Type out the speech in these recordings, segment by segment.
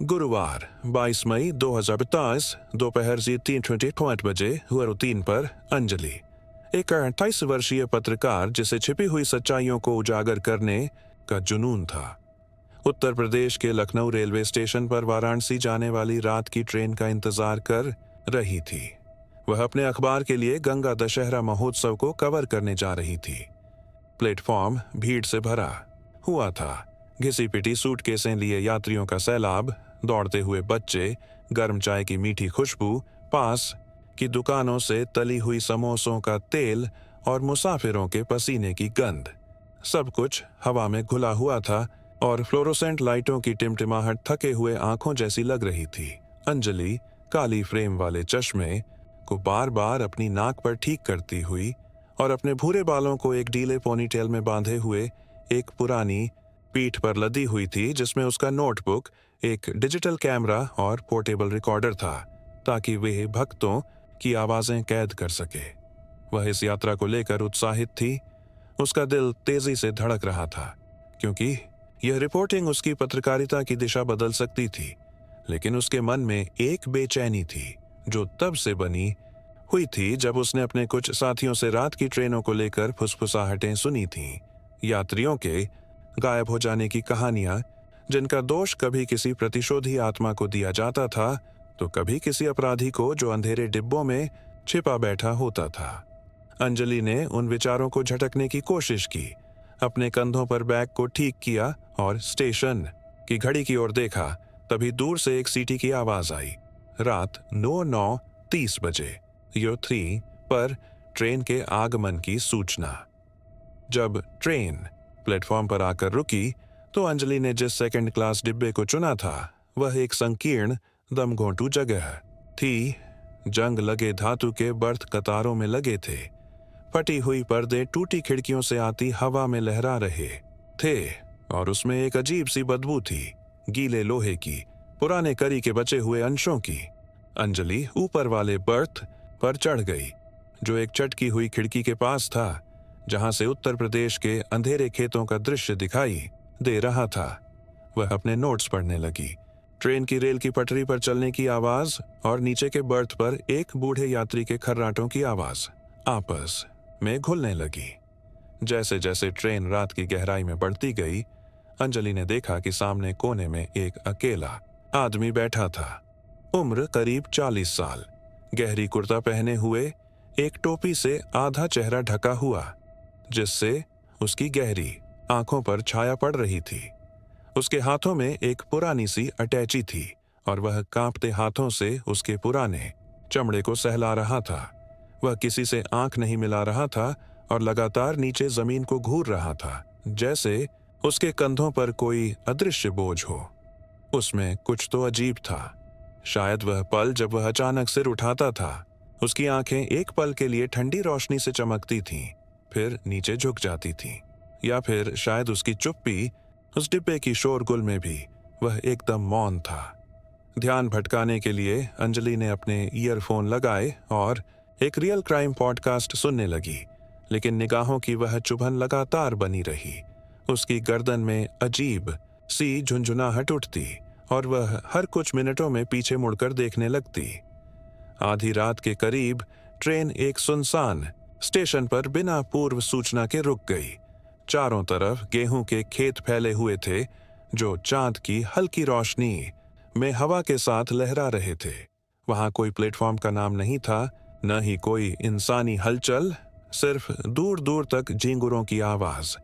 गुरुवार 22 मई 2022 दोपहर से 3:28 बजे हुआ रूटीन पर अंजलि, एक 28 वर्षीय पत्रकार जिसे छिपी हुई सच्चाइयों को उजागर करने का जुनून था, उत्तर प्रदेश के लखनऊ रेलवे स्टेशन पर वाराणसी जाने वाली रात की ट्रेन का इंतजार कर रही थी। वह अपने अखबार के लिए गंगा दशहरा महोत्सव को कवर करने जा रही थी। प्लेटफॉर्म भीड़ से भरा हुआ था। घिसी पिटी सूटकेसें लिए यात्रियों का सैलाब, दौड़ते हुए बच्चे, गर्म चाय की मीठी खुशबू, पास की दुकानों से तली हुई समोसों का तेल और मुसाफिरों के पसीने की गंध। सब कुछ हवा में घुला हुआ था और फ्लोरोसेंट लाइटों की टिमटिमाहट थके हुए आंखों जैसी लग रही थी। अंजलि काली फ्रेम वाले चश्मे को बार बार अपनी नाक पर ठीक करती हुई और अपने भूरे बालों को एक ढीले पोनीटेल में बांधे हुए एक पुरानी पीठ पर लदी हुई थी, जिसमें उसका नोटबुक, एक डिजिटल कैमरा और पोर्टेबल रिकॉर्डर था, ताकि वे भक्तों की आवाजें कैद कर सके। वह इस यात्रा को लेकर उत्साहित थी। उसका दिल तेजी से धड़क रहा था, क्योंकि यह रिपोर्टिंग उसकी पत्रकारिता की दिशा बदल सकती थी। लेकिन उसके मन में एक बेचैनी थी, जो तब से बनी हुई थी जब उसने अपने कुछ साथियों से रात की ट्रेनों को लेकर फुसफुसाहटें सुनी थीं। यात्रियों के गायब हो जाने की कहानियां, जिनका दोष कभी किसी प्रतिशोधी आत्मा को दिया जाता था, तो कभी किसी अपराधी को जो अंधेरे डिब्बों में छिपा बैठा होता था। अंजलि ने उन विचारों को झटकने की कोशिश की, अपने कंधों पर बैग को ठीक किया और स्टेशन की घड़ी की ओर देखा। तभी दूर से एक सीटी की आवाज आई। रात 9:30 बजे यो 3 पर ट्रेन के आगमन की सूचना। जब ट्रेन प्लेटफॉर्म पर आकर रुकी, तो अंजलि ने जिस सेकंड क्लास डिब्बे को चुना था, वह एक संकीर्ण दमघोंटू जगह थी। जंग लगे धातु के बर्थ कतारों में लगे थे। फटी हुई पर्दे टूटी खिड़कियों से आती हवा में लहरा रहे थे और उसमें एक अजीब सी बदबू थी, गीले लोहे की, पुराने करी के बचे हुए अंशों की। अंजलि ऊपर वाले बर्थ पर चढ़ गई, जो एक चटकी हुई खिड़की के पास था, जहां से उत्तर प्रदेश के अंधेरे खेतों का दृश्य दिखाई दे रहा था। वह अपने नोट्स पढ़ने लगी। ट्रेन की रेल की पटरी पर चलने की आवाज और नीचे के बर्थ पर एक बूढ़े यात्री के खर्राटों की आवाज आपस में घुलने लगी। जैसे जैसे ट्रेन रात की गहराई में बढ़ती गई, अंजलि ने देखा कि सामने कोने में एक अकेला आदमी बैठा था। उम्र करीब 40 साल, गहरी कुर्ता पहने हुए, एक टोपी से आधा चेहरा ढका हुआ, जिससे उसकी गहरी आंखों पर छाया पड़ रही थी। उसके हाथों में एक पुरानी सी अटैची थी और वह कांपते हाथों से उसके पुराने चमड़े को सहला रहा था। वह किसी से आंख नहीं मिला रहा था और लगातार नीचे जमीन को घूर रहा था, जैसे उसके कंधों पर कोई अदृश्य बोझ हो। उसमें कुछ तो अजीब था। शायद वह पल जब वह अचानक सिर उठाता था, उसकी आंखें एक पल के लिए ठंडी रोशनी से चमकती थीं, फिर नीचे झुक जाती थीं। या फिर शायद उसकी चुप्पी, उस डिब्बे की शोरगुल में भी वह एकदम मौन था। ध्यान भटकाने के लिए अंजलि ने अपने ईयरफोन लगाए और एक रियल क्राइम पॉडकास्ट सुनने लगी, लेकिन निगाहों की वह चुभन लगातार बनी रही। उसकी गर्दन में अजीब सी झुंझुनाहट उठती और वह हर कुछ मिनटों में पीछे मुड़कर देखने लगती। आधी रात के करीब ट्रेन एक सुनसान स्टेशन पर बिना पूर्व सूचना के रुक गई। चारों तरफ गेहूं के खेत फैले हुए थे, जो चांद की हल्की रोशनी में हवा के साथ लहरा रहे थे। वहां कोई प्लेटफॉर्म का नाम नहीं था, न ही कोई इंसानी हलचल, सिर्फ दूर दूर तक झींगुरों की आवाज।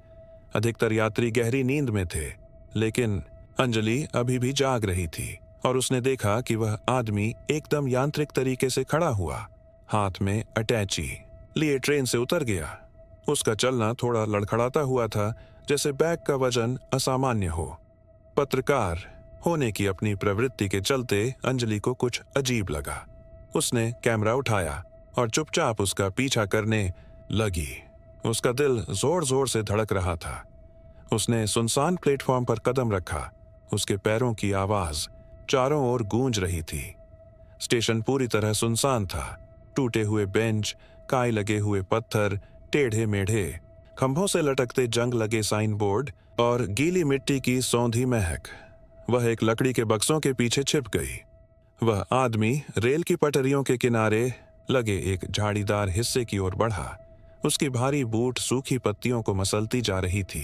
अधिकतर यात्री गहरी नींद में थे, लेकिन अंजलि अभी भी जाग रही थी और उसने देखा कि वह आदमी एकदम यांत्रिक तरीके से खड़ा हुआ, हाथ में अटैची लिए ट्रेन से उतर गया। उसका चलना थोड़ा लड़खड़ाता हुआ था, जैसे बैग का वजन असामान्य हो। पत्रकार होने की अपनी प्रवृत्ति के चलते अंजलि को कुछ अजीब लगा। उसने कैमरा उठाया और चुपचाप उसका पीछा करने लगी। उसका दिल जोर जोर से धड़क रहा था। उसने सुनसान प्लेटफॉर्म पर कदम रखा। उसके पैरों की आवाज चारों ओर गूंज रही थी। स्टेशन पूरी तरह सुनसान था। टूटे हुए बेंच, काई लगे हुए पत्थर, टेढ़े मेढ़े खंभों से लटकते जंग लगे साइन बोर्ड और गीली मिट्टी की सौंधी महक। वह एक लकड़ी के बक्सों के पीछे छिप गई। वह आदमी रेल की पटरियों के किनारे लगे एक झाड़ीदार हिस्से की ओर बढ़ा। उसकी भारी बूट सूखी पत्तियों को मसलती जा रही थी।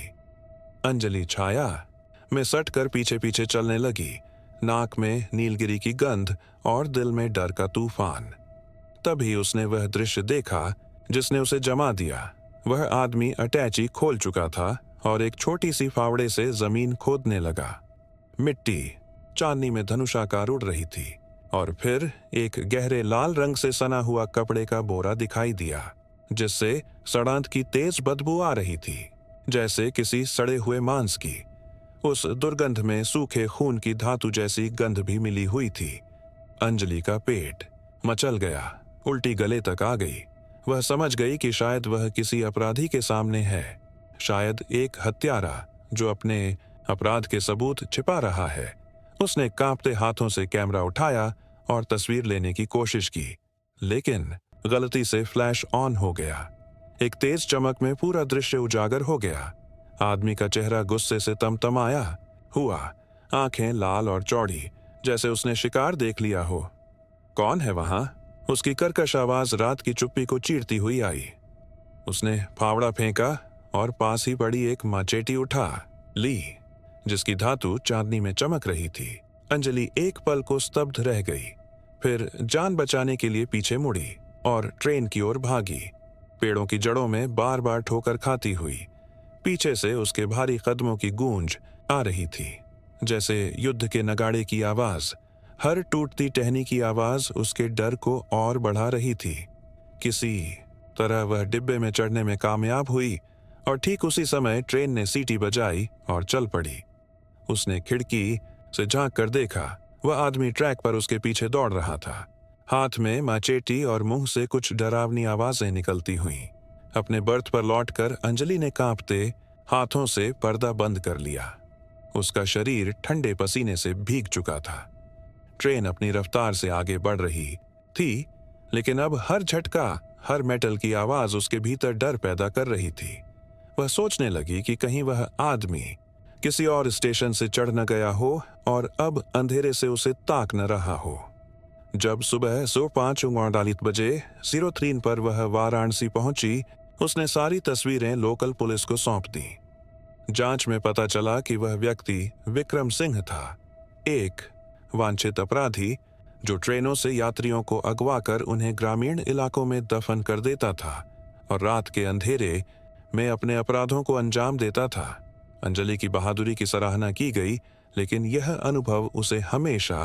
अंजलि छाया में सट कर पीछे पीछे चलने लगी, नाक में नीलगिरी की गंध और दिल में डर का तूफान। तभी उसने वह दृश्य देखा जिसने उसे जमा दिया। वह आदमी अटैची खोल चुका था और एक छोटी सी फावड़े से जमीन खोदने लगा। मिट्टी चांदनी में धनुषाकार उड़ रही थी और फिर एक गहरे लाल रंग से सना हुआ कपड़े का बोरा दिखाई दिया, जिससे सड़ांत की तेज बदबू आ रही थी, जैसे किसी सड़े हुए मांस की। उस दुर्गंध में सूखे खून की धातु जैसी गंध भी मिली हुई थी। अंजलि का पेट मचल गया, उल्टी गले तक आ गई। वह समझ गई कि शायद वह किसी अपराधी के सामने है, शायद एक हत्यारा जो अपने अपराध के सबूत छिपा रहा है। उसने कांपते हाथों से कैमरा उठाया और तस्वीर लेने की कोशिश की, लेकिन गलती से फ्लैश ऑन हो गया। एक तेज चमक में पूरा दृश्य उजागर हो गया। आदमी का चेहरा गुस्से से तमतमाया हुआ, आंखें लाल और चौड़ी, जैसे उसने शिकार देख लिया हो। कौन है वहां? उसकी कर्कश आवाज रात की चुप्पी को चीरती हुई आई। उसने फावड़ा फेंका और पास ही पड़ी एक माचेटी उठा ली, जिसकी धातु चांदनी में चमक रही थी। अंजलि एक पल को स्तब्ध रह गई, फिर जान बचाने के लिए पीछे मुड़ी और ट्रेन की ओर भागी, पेड़ों की जड़ों में बार बार ठोकर खाती हुई। पीछे से उसके भारी कदमों की गूंज आ रही थी, जैसे युद्ध के नगाड़े की आवाज। हर टूटती टहनी की आवाज उसके डर को और बढ़ा रही थी। किसी तरह वह डिब्बे में चढ़ने में कामयाब हुई और ठीक उसी समय ट्रेन ने सीटी बजाई और चल पड़ी। उसने खिड़की से झांक कर देखा, वह आदमी ट्रैक पर उसके पीछे दौड़ रहा था, हाथ में माचेटी और मुंह से कुछ डरावनी आवाजें निकलती हुईं। अपने बर्थ पर लौटकर अंजलि ने कांपते हाथों से पर्दा बंद कर लिया। उसका शरीर ठंडे पसीने से भीग चुका था। ट्रेन अपनी रफ्तार से आगे बढ़ रही थी, लेकिन अब हर झटका, हर मेटल की आवाज उसके भीतर डर पैदा कर रही थी। वह सोचने लगी कि कहीं वह आदमी किसी और स्टेशन से चढ़ न गया हो और अब अंधेरे से उसे ताक न रहा हो। जब सुबह 5:45 बजे 03 पर वह वाराणसी पहुंची, उसने सारी तस्वीरें लोकल पुलिस को सौंप दी। जांच में पता चला कि वह व्यक्ति विक्रम सिंह था, एक वांछित अपराधी जो ट्रेनों से यात्रियों को अगवा कर उन्हें ग्रामीण इलाकों में दफन कर देता था और रात के अंधेरे में अपने अपराधों को अंजाम देता था। अंजलि की बहादुरी की सराहना की गई, लेकिन यह अनुभव उसे हमेशा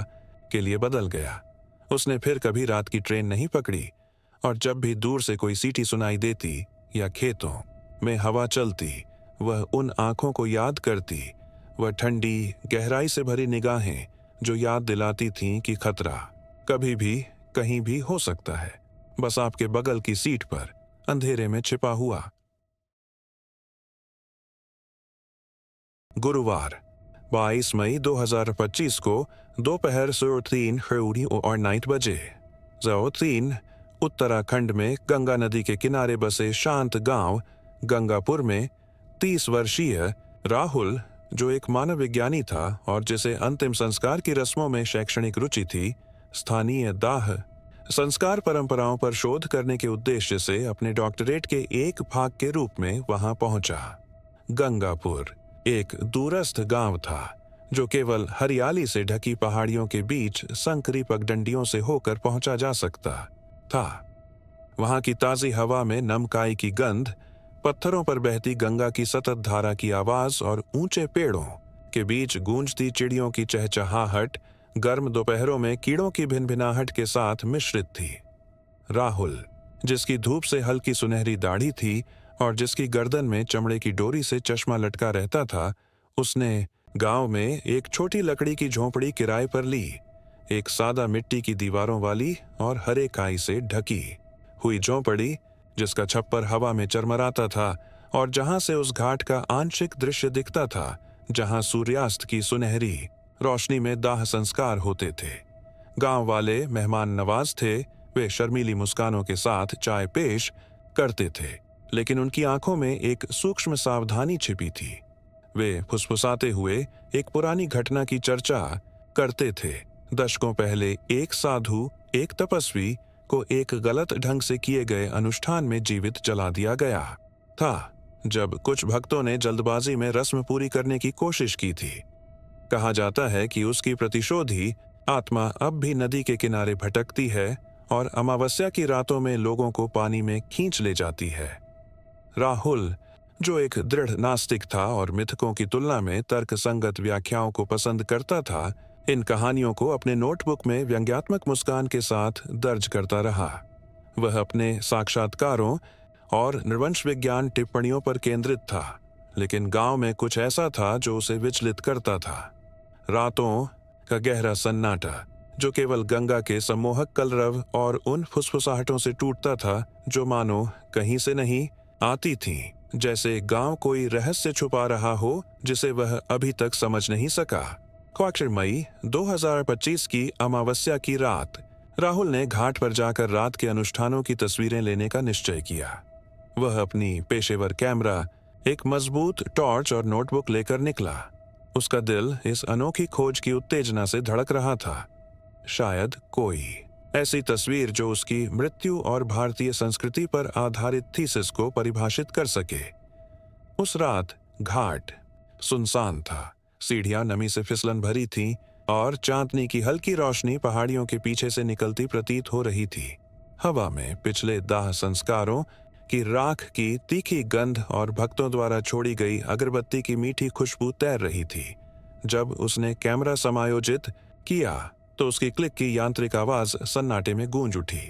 के लिए बदल गया। उसने फिर कभी रात की ट्रेन नहीं पकड़ी और जब भी दूर से कोई सीटी सुनाई देती या खेतों में हवा चलती, वह उन आंखों को याद करती, वह ठंडी गहराई से भरी निगाहें जो याद दिलाती थीं कि खतरा कभी भी कहीं भी हो सकता है, बस आपके बगल की सीट पर अंधेरे में छिपा हुआ। गुरुवार 22 मई 2025 को दोपहर 3:09 बजे 03 उत्तराखंड में गंगा नदी के किनारे बसे शांत गांव गंगापुर में 30 वर्षीय राहुल, जो एक मानव विज्ञानी था और जिसे अंतिम संस्कार की रस्मों में शैक्षणिक रुचि थी, स्थानीय दाह संस्कार परंपराओं पर शोध करने के उद्देश्य से अपने डॉक्टरेट के एक भाग के रूप में वहां पहुंचा। गंगापुर एक दूरस्थ गांव था जो केवल हरियाली से ढकी पहाड़ियों के बीच संकरी पगडंडियों से होकर पहुंचा जा सकता था। वहां की ताजी हवा में नमकाई की गंध, पत्थरों पर बहती गंगा की सतत धारा की आवाज और ऊंचे पेड़ों के बीच गूंजती चिड़ियों की चहचहाहट गर्म दोपहरों में कीड़ों की भिनभिनाहट के साथ मिश्रित थी। राहुल, जिसकी धूप से हल्की सुनहरी दाढ़ी थी और जिसकी गर्दन में चमड़े की डोरी से चश्मा लटका रहता था, उसने गांव में एक छोटी लकड़ी की झोंपड़ी किराए पर ली। एक सादा मिट्टी की दीवारों वाली और हरे काई से ढकी हुई झोंपड़ी, जिसका छप्पर हवा में चरमराता था और जहां से उस घाट का आंशिक दृश्य दिखता था जहां सूर्यास्त की सुनहरी रोशनी में दाह संस्कार होते थे। गांव वाले मेहमान नवाज थे। वे शर्मीली मुस्कानों के साथ चाय पेश करते थे, लेकिन उनकी आंखों में एक सूक्ष्म सावधानी छिपी थी। वे फुसफुसाते हुए एक पुरानी घटना की चर्चा करते थे। दशकों पहले एक साधु, एक तपस्वी को एक गलत ढंग से किए गए अनुष्ठान में जीवित जला दिया गया था, जब कुछ भक्तों ने जल्दबाजी में रस्म पूरी करने की कोशिश की थी। कहा जाता है कि उसकी प्रतिशोधी आत्मा अब भी नदी के किनारे भटकती है और अमावस्या की रातों में लोगों को पानी में खींच ले जाती है। राहुल, जो एक दृढ़ नास्तिक था और मिथकों की तुलना में तर्कसंगत व्याख्याओं को पसंद करता था, इन कहानियों को अपने नोटबुक में व्यंग्यात्मक मुस्कान के साथ दर्ज करता रहा। वह अपने साक्षात्कारों और नृवंश विज्ञान टिप्पणियों पर केंद्रित था, लेकिन गांव में कुछ ऐसा था जो उसे विचलित करता था। रातों का गहरा सन्नाटा, जो केवल गंगा के सम्मोहक कलरव और उन फुसफुसाहटों से टूटता था जो मानो कहीं से नहीं आती थीं, जैसे गांव कोई रहस्य छुपा रहा हो जिसे वह अभी तक समझ नहीं सका। क्वार्टर मई 2025 की अमावस्या की रात राहुल ने घाट पर जाकर रात के अनुष्ठानों की तस्वीरें लेने का निश्चय किया। वह अपनी पेशेवर कैमरा, एक मजबूत टॉर्च और नोटबुक लेकर निकला। उसका दिल इस अनोखी खोज की उत्तेजना से धड़क रहा था। शायद कोई ऐसी तस्वीर जो उसकी मृत्यु और भारतीय संस्कृति पर आधारित थीसिस को परिभाषित कर सके। उस रात घाट सुनसान था। सीढ़ियां नमी से फिसलन भरी थीं और चांदनी की हल्की रोशनी पहाड़ियों के पीछे से निकलती प्रतीत हो रही थी। हवा में पिछले दाह संस्कारों की राख की तीखी गंध और भक्तों द्वारा छोड़ी गई अगरबत्ती की मीठी खुशबू तैर रही थी। जब उसने कैमरा समायोजित किया तो उसकी क्लिक की यांत्रिक आवाज सन्नाटे में गूंज उठी।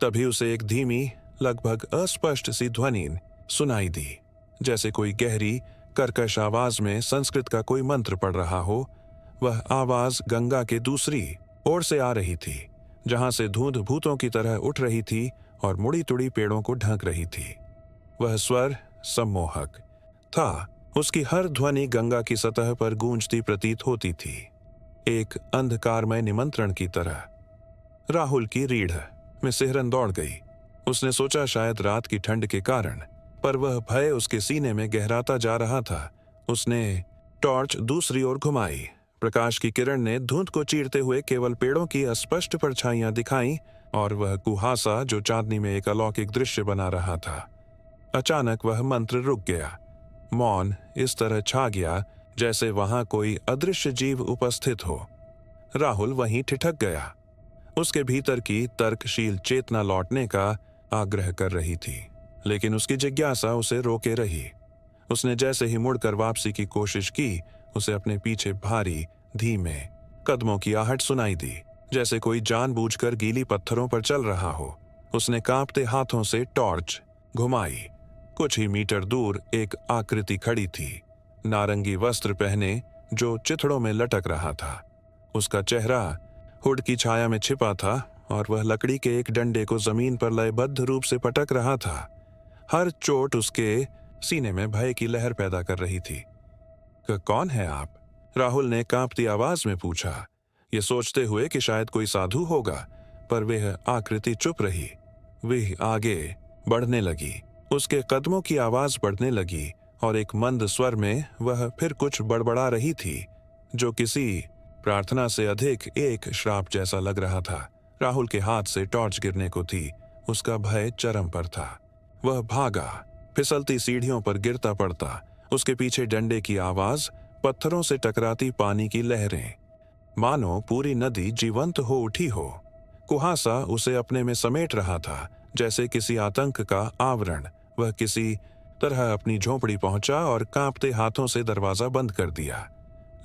तभी उसे एक धीमी, लगभग अस्पष्ट सी ध्वनि सुनाई दी, जैसे कोई गहरी, कर्कश आवाज में संस्कृत का कोई मंत्र पढ़ रहा हो। वह आवाज गंगा के दूसरी ओर से आ रही थी, जहां से धुंध भूतों की तरह उठ रही थी और मुड़ी तुड़ी पेड़ों को ढक रही थी। वह स्वर सम्मोहक था। उसकी हर ध्वनि गंगा की सतह पर गूंजती प्रतीत होती थी, एक अंधकारमय निमंत्रण की तरह। राहुल की रीढ़ में सिहरन दौड़ गई। उसने सोचा शायद रात की ठंड के कारण, पर वह भय उसके सीने में गहराता जा रहा था। उसने टॉर्च दूसरी ओर घुमाई। प्रकाश की किरण ने धुंध को चीरते हुए केवल पेड़ों की अस्पष्ट परछाइयां दिखाईं और वह कुहासा जो चांदनी में एक अलौकिक दृश्य बना रहा था। अचानक वह मंत्र रुक गया। मौन इस तरह छा गया जैसे वहां कोई अदृश्य जीव उपस्थित हो। राहुल वहीं ठिठक गया। उसके भीतर की तर्कशील चेतना लौटने का आग्रह कर रही थी, लेकिन उसकी जिज्ञासा उसे रोके रही। उसने जैसे ही मुड़कर वापसी की कोशिश की, उसे अपने पीछे भारी, धीमे कदमों की आहट सुनाई दी, जैसे कोई जानबूझकर गीली पत्थरों पर चल रहा हो। उसने कांपते हाथों से टॉर्च घुमाई। कुछ ही मीटर दूर एक आकृति खड़ी थी, नारंगी वस्त्र पहने, जो चिथड़ों में लटक रहा था। उसका चेहरा हुड की छाया में छिपा था और वह लकड़ी के एक डंडे को जमीन पर लयबद्ध रूप से पटक रहा था। हर चोट उसके सीने में भय की लहर पैदा कर रही थी। कौन है आप? राहुल ने कांपती आवाज में पूछा, ये सोचते हुए कि शायद कोई साधु होगा, पर वह आकृति चुप रही। वह आगे बढ़ने लगी। उसके कदमों की आवाज बढ़ने लगी और एक मंद स्वर में वह फिर कुछ बड़बड़ा रही थी, जो किसी प्रार्थना से अधिक एक श्राप जैसा लग रहा था। राहुल के हाथ से टॉर्च गिरने को थी। उसका भय चरम पर था। वह भागा, फिसलती सीढ़ियों पर गिरता पड़ता। उसके पीछे डंडे की आवाज, पत्थरों से टकराती पानी की लहरें, मानो पूरी नदी जीवंत हो उठी हो। कुहासा उसे अपने में समेट रहा था, जैसे किसी आतंक का आवरण। वह किसी तरह अपनी झोंपड़ी पहुंचा और कांपते हाथों से दरवाजा बंद कर दिया।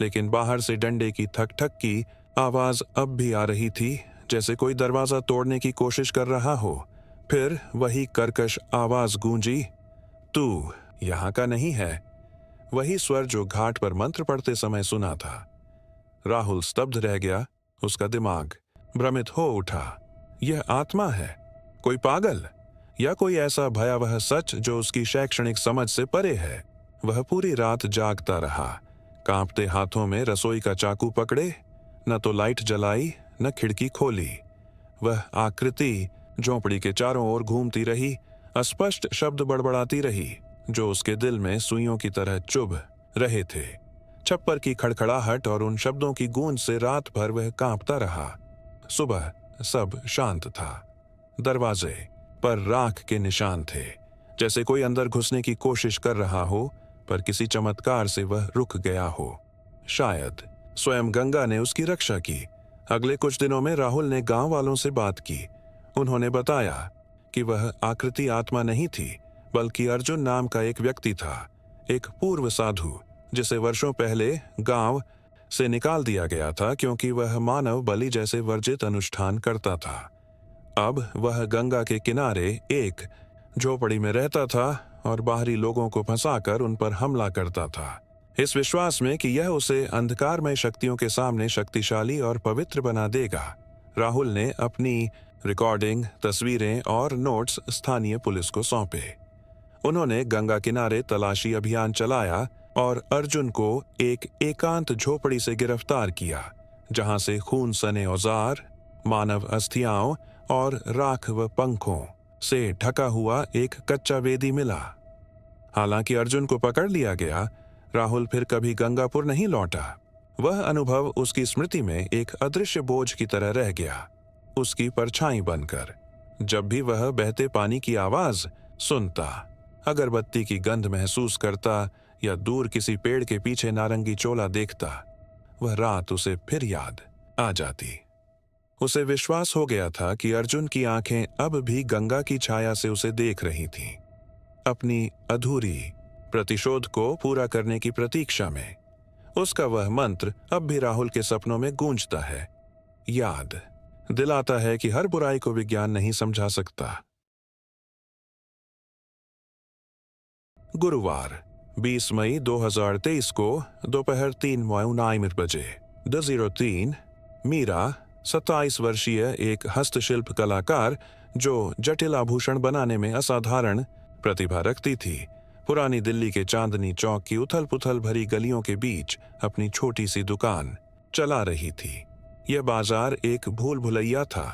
लेकिन बाहर से डंडे की ठक ठक की आवाज अब भी आ रही थी, जैसे कोई दरवाजा तोड़ने की कोशिश कर रहा हो। फिर वही कर्कश आवाज गूंजी, तू यहाँ का नहीं है। वही स्वर जो घाट पर मंत्र पढ़ते समय सुना था। राहुल स्तब्ध रह गया। उसका दिमाग भ्रमित हो उठा। यह आत्मा है, कोई पागल, या कोई ऐसा भयावह सच जो उसकी शैक्षणिक समझ से परे है। वह पूरी रात जागता रहा, कांपते हाथों में रसोई का चाकू पकड़े, न तो लाइट जलाई न खिड़की खोली। वह आकृति झोंपड़ी के चारों ओर घूमती रही, अस्पष्ट शब्द बड़बड़ाती रही, जो उसके दिल में सुइयों की तरह चुभ रहे थे। छप्पर की खड़खड़ाहट और उन शब्दों की गूंज से रात भर वह कांपता रहा। सुबह सब शांत था। दरवाजे पर राख के निशान थे, जैसे कोई अंदर घुसने की कोशिश कर रहा हो, पर किसी चमत्कार से वह रुक गया हो। शायद स्वयं गंगा ने उसकी रक्षा की। अगले कुछ दिनों में राहुल ने गांव वालों से बात की। उन्होंने बताया कि वह आकृति आत्मा नहीं थी, बल्कि अर्जुन नाम का एक व्यक्ति था, एक पूर्व साधु जिसे वर्षों पहले गांव से निकाल दिया गया था क्योंकि वह मानव बलि जैसे वर्जित अनुष्ठान करता था। अब वह गंगा के किनारे एक झोपड़ी में रहता था और बाहरी लोगों को फंसाकर उन पर हमला करता था, इस विश्वास में कि यह उसे अंधकारमय शक्तियों के सामने शक्तिशाली और पवित्र बना देगा। राहुल ने अपनी रिकॉर्डिंग, तस्वीरें और नोट्स स्थानीय पुलिस को सौंपे। उन्होंने गंगा किनारे तलाशी अभियान चलाया और अर्जुन को एक एकांत झोपड़ी से गिरफ्तार किया, जहां से खून सने औजार, मानव अस्थियाओं और राख व पंखों से ढका हुआ एक कच्चा वेदी मिला। हालांकि अर्जुन को पकड़ लिया गया, राहुल फिर कभी गंगापुर नहीं लौटा। वह अनुभव उसकी स्मृति में एक अदृश्य बोझ की तरह रह गया, उसकी परछाई बनकर। जब भी वह बहते पानी की आवाज सुनता, अगरबत्ती की गंध महसूस करता या दूर किसी पेड़ के पीछे नारंगी चोला देखता, वह रात उसे फिर याद आ जाती। उसे विश्वास हो गया था कि अर्जुन की आंखें अब भी गंगा की छाया से उसे देख रही थीं, अपनी अधूरी प्रतिशोध को पूरा करने की प्रतीक्षा में। उसका वह मंत्र अब भी राहुल के सपनों में गूंजता है, याद दिलाता है कि हर बुराई को विज्ञान नहीं समझा सकता। गुरुवार 20 मई 2023 को दोपहर 3:09 बजे 203 मीरा 27 वर्षीय एक हस्तशिल्प कलाकार जो जटिल आभूषण बनाने में असाधारण प्रतिभा रखती थी, पुरानी दिल्ली के चांदनी चौक की उथल पुथल भरी गलियों के बीच अपनी छोटी सी दुकान चला रही थी। यह बाजार एक भूल भुलैया था,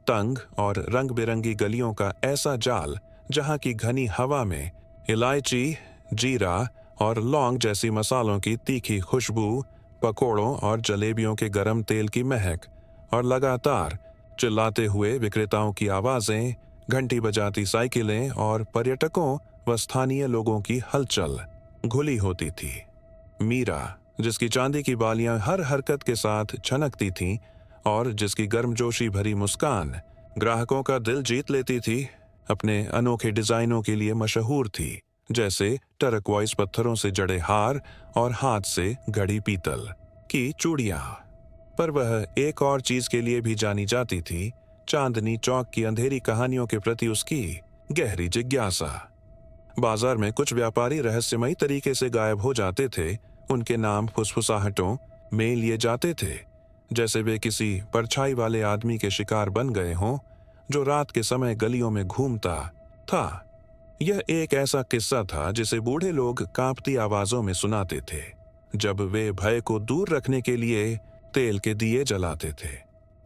तंग और रंग बिरंगी गलियों का ऐसा जाल जहां की घनी हवा में इलायची, जीरा और लौंग जैसी मसालों की तीखी खुशबू, पकोड़ों और जलेबियों के गरम तेल की महक और लगातार चिल्लाते हुए विक्रेताओं की आवाजें, घंटी बजाती साइकिलें और पर्यटकों व स्थानीय लोगों की हलचल घुली होती थी। मीरा, जिसकी चांदी की बालियां हर हरकत के साथ छनकती थीं और जिसकी गर्मजोशी भरी मुस्कान ग्राहकों का दिल जीत लेती थी, अपने अनोखे डिजाइनों के लिए मशहूर थी, जैसे टर्कवाइज पत्थरों से जड़े हार और हाथ से घड़ी पीतल की चूड़ियां। पर वह एक और चीज के लिए भी जानी जाती थी, चांदनी चौक की अंधेरी कहानियों के प्रति उसकी गहरी जिज्ञासा। बाजार में कुछ व्यापारी रहस्यमयी तरीके से गायब हो जाते थे, उनके नाम फुसफुसाहटों में लिए जाते थे, जैसे वे किसी परछाई वाले आदमी के शिकार बन गए हों जो रात के समय गलियों में घूमता था। यह एक ऐसा किस्सा था जिसे बूढ़े लोग कांपती आवाजों में सुनाते थे जब वे भय को दूर रखने के लिए तेल के दिए जलाते थे।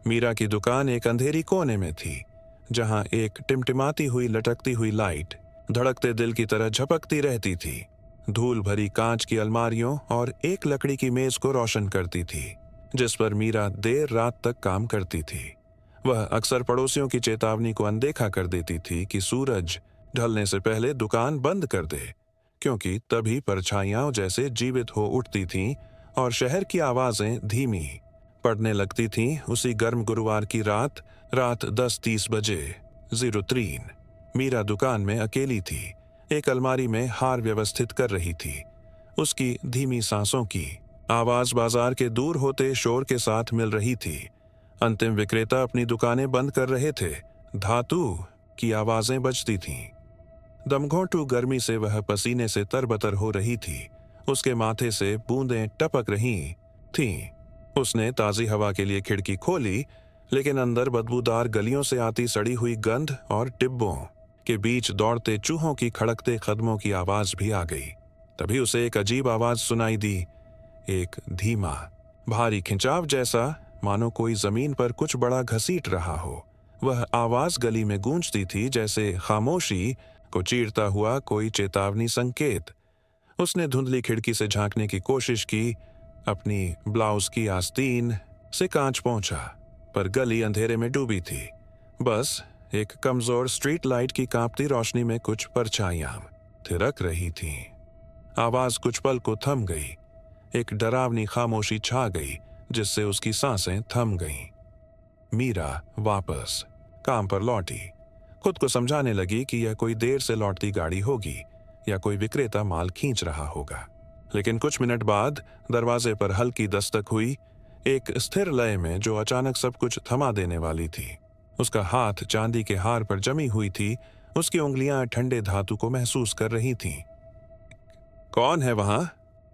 मीरा की दुकान एक अंधेरी कोने में थी, जहां एक टिमटिमाती हुई लटकती हुई लाइट धड़कते दिल की तरह झपकती रहती थी, धूल भरी कांच की अलमारियों और एक लकड़ी की मेज को रोशन करती थी जिस पर मीरा देर रात तक काम करती थी। वह अक्सर पड़ोसियों की चेतावनी को अनदेखा कर देती थी कि सूरज ढलने से पहले दुकान बंद कर दे, क्योंकि तभी परछाइयां जैसे जीवित हो उठती थीं और शहर की आवाजें धीमी पड़ने लगती थीं। उसी गर्म गुरुवार की रात 10:30 बजे 03 मीरा दुकान में अकेली थी, एक अलमारी में हार व्यवस्थित कर रही थी। उसकी धीमी सांसों की आवाज बाजार के दूर होते शोर के साथ मिल रही थी। अंतिम विक्रेता अपनी दुकानें बंद कर रहे थे, धातु की आवाजें बजती थीं। दमघोंटू गर्मी से वह पसीने से तरबतर हो रही थी, उसके माथे से बूंदें टपक रही थीं। उसने ताजी हवा के लिए खिड़की खोली, लेकिन अंदर बदबूदार गलियों से आती सड़ी हुई गंध और डिब्बों के बीच दौड़ते चूहों की खड़कते कदमों की आवाज भी आ गई। तभी उसे एक अजीब आवाज सुनाई दी, एक धीमा भारी खिंचाव जैसा, मानो कोई जमीन पर कुछ बड़ा घसीट रहा हो। वह आवाज गली में गूंजती थी जैसे खामोशी को चीरता हुआ कोई चेतावनी संकेत। उसने धुंधली खिड़की से झांकने की कोशिश की। अपनी ब्लाउज की आस्तीन से कांच पहुंचा, पर गली अंधेरे में डूबी थी। बस एक कमजोर स्ट्रीट लाइट की कांपती रोशनी में कुछ परछाइयां थिरक रही थीं। आवाज कुछ पल को थम गई। एक डरावनी खामोशी छा गई जिससे उसकी सांसें थम गईं। मीरा वापस काम पर लौटी। खुद को समझाने लगी कि यह कोई देर से लौटती गाड़ी होगी या कोई विक्रेता माल खींच रहा होगा। लेकिन कुछ मिनट बाद दरवाजे पर हल्की दस्तक हुई, एक स्थिर लय में जो अचानक सब कुछ थमा देने वाली थी। उसका हाथ चांदी के हार पर जमी हुई थी। उसकी उंगलियां ठंडे धातु को महसूस कर रही थीं। कौन है वहां?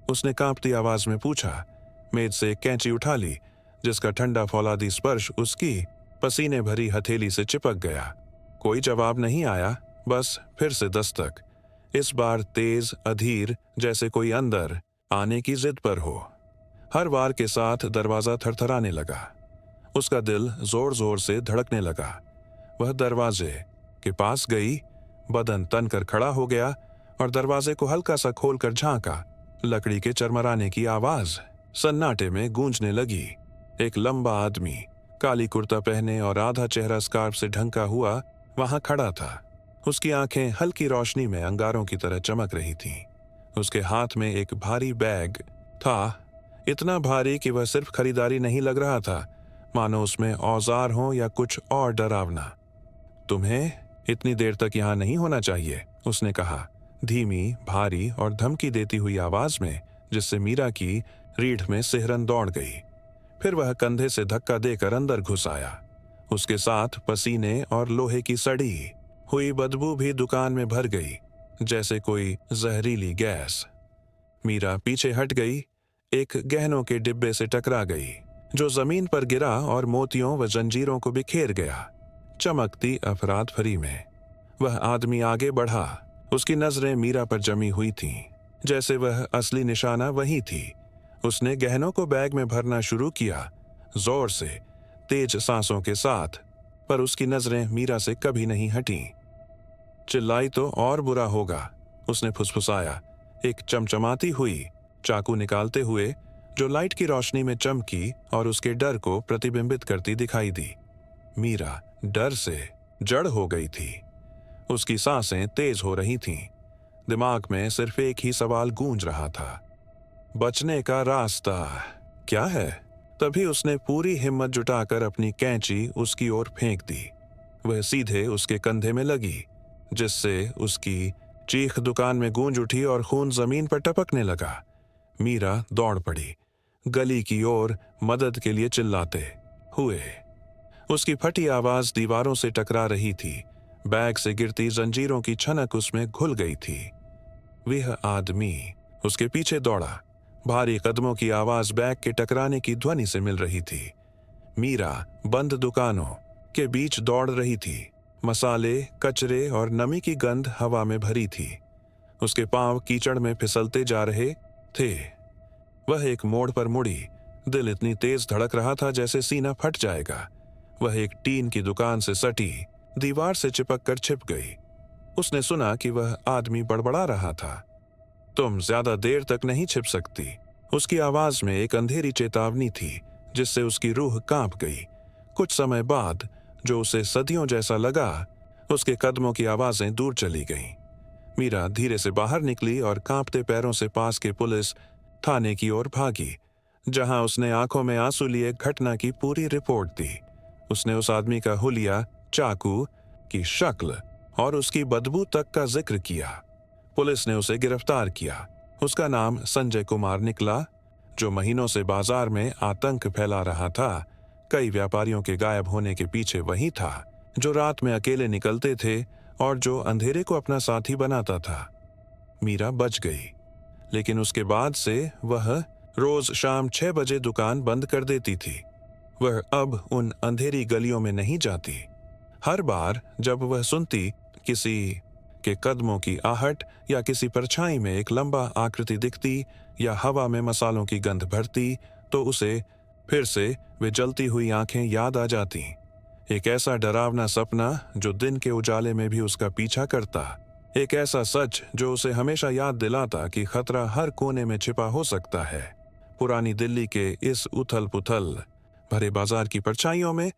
उसने कांपती आवाज में पूछा। मेज से एक कैंची उठा ली, जिसका ठंडा फौलादी स्पर्श उसकी पसीने भरी हथेली से चिपक गया। कोई जवाब नहीं आया, बस फिर से दस्तक, इस बार तेज अधीर, जैसे कोई अंदर आने की जिद पर हो। हर वार के साथ दरवाजा थरथराने लगा। उसका दिल जोर जोर से धड़कने लगा। वह दरवाजे के पास गई, बदन तन कर खड़ा हो गया और दरवाजे को हल्का सा खोलकर झांका। लकड़ी के चरमराने की आवाज सन्नाटे में गूंजने लगी। एक लंबा आदमी काली कुर्ता पहने और आधा चेहरा स्कार्फ से ढंका हुआ वहां खड़ा था। उसकी आंखें हल्की रोशनी में अंगारों की तरह चमक रही थीं। उसके हाथ में एक भारी बैग था, इतना भारी कि वह सिर्फ खरीदारी नहीं लग रहा था, मानो उसमें औजार हो या कुछ और डरावना। तुम्हें इतनी देर तक यहां नहीं होना चाहिए, उसने कहा, धीमी, भारी और धमकी देती हुई आवाज में, जिससे मीरा की रीढ़ में सिहरन दौड़ गई। फिर वह कंधे से धक्का देकर अंदर घुस आया। उसके साथ पसीने और लोहे की सड़ी हुई बदबू भी दुकान में भर गई, जैसे कोई जहरीली गैस। मीरा पीछे हट गई, एक गहनों के डिब्बे से टकरा गई, जो जमीन पर गिरा और मोतियों व जंजीरों को बिखेर गया, चमकती अफराद फरी में। वह आदमी आगे बढ़ा। उसकी नजरें मीरा पर जमी हुई थीं, जैसे वह असली निशाना वही थी। उसने गहनों को बैग में भरना शुरू किया, जोर से, तेज सांसों के साथ, पर उसकी नजरें मीरा से कभी नहीं हटीं। चिल्लाई तो और बुरा होगा, उसने फुसफुसाया, एक चमचमाती हुई चाकू निकालते हुए, जो लाइट की रोशनी में चमकी और उसके डर को प्रतिबिंबित करती दिखाई दी। मीरा डर से जड़ हो गई थी। उसकी सांसें तेज हो रही थीं। दिमाग में सिर्फ एक ही सवाल गूंज रहा था, बचने का रास्ता क्या है? तभी उसने पूरी हिम्मत जुटाकर अपनी कैंची उसकी ओर फेंक दी। वह सीधे उसके कंधे में लगी, जिससे उसकी चीख दुकान में गूंज उठी और खून जमीन पर टपकने लगा। मीरा दौड़ पड़ी, गली की ओर मदद के लिए चिल्लाते हुए। उसकी फटी आवाज दीवारों से टकरा रही थी। बैग से गिरती जंजीरों की छनक उसमें घुल गई थी। वह आदमी उसके पीछे दौड़ा। भारी कदमों की आवाज बैग के टकराने की ध्वनि से मिल रही थी। मीरा बंद दुकानों के बीच दौड़ रही थी। मसाले, कचरे और नमी की गंध हवा में भरी थी। उसके पांव कीचड़ में फिसलते जा रहे थे। वह एक मोड़ पर मुड़ी। दिल इतनी तेज धड़क रहा था जैसे सीना फट जाएगा। वह एक टीन की दुकान से सटी दीवार से चिपक कर छिप गई। उसने सुना कि वह आदमी बड़बड़ा रहा था, तुम ज्यादा देर तक नहीं छिप सकती। उसकी आवाज में एक अंधेरी चेतावनी थी, जिससे उसकी रूह कांप गई। कुछ समय बाद, जो उसे सदियों जैसा लगा, उसके कदमों की आवाजें दूर चली गईं। मीरा धीरे से बाहर निकली और कांपते पैरों से पास के पुलिस थाने की ओर भागी, जहां उसने आंखों में आंसू लिए घटना की पूरी रिपोर्ट दी। उसने उस आदमी का हुलिया, चाकू की शक्ल और उसकी बदबू तक का जिक्र किया। पुलिस ने उसे गिरफ्तार किया। उसका नाम संजय कुमार निकला, जो महीनों से बाजार में आतंक फैला रहा था। कई व्यापारियों के गायब होने के पीछे वही था, जो रात में अकेले निकलते थे और जो अंधेरे को अपना साथी बनाता था। मीरा बच गई, लेकिन उसके बाद से वह रोज शाम 6 बजे दुकान बंद कर देती थी। वह अब उन अंधेरी गलियों में नहीं जाती। हर बार जब वह सुनती किसी के कदमों की आहट या किसी परछाई में एक लंबा आकृति दिखती या हवा में मसालों की गंध भरती, तो उसे फिर से वे जलती हुई आंखें याद आ जाती। एक ऐसा डरावना सपना जो दिन के उजाले में भी उसका पीछा करता। एक ऐसा सच जो उसे हमेशा याद दिलाता कि खतरा हर कोने में छिपा हो सकता है। पुरानी दिल्ली के इस उथल पुथल भरे बाजार की परछाइयों में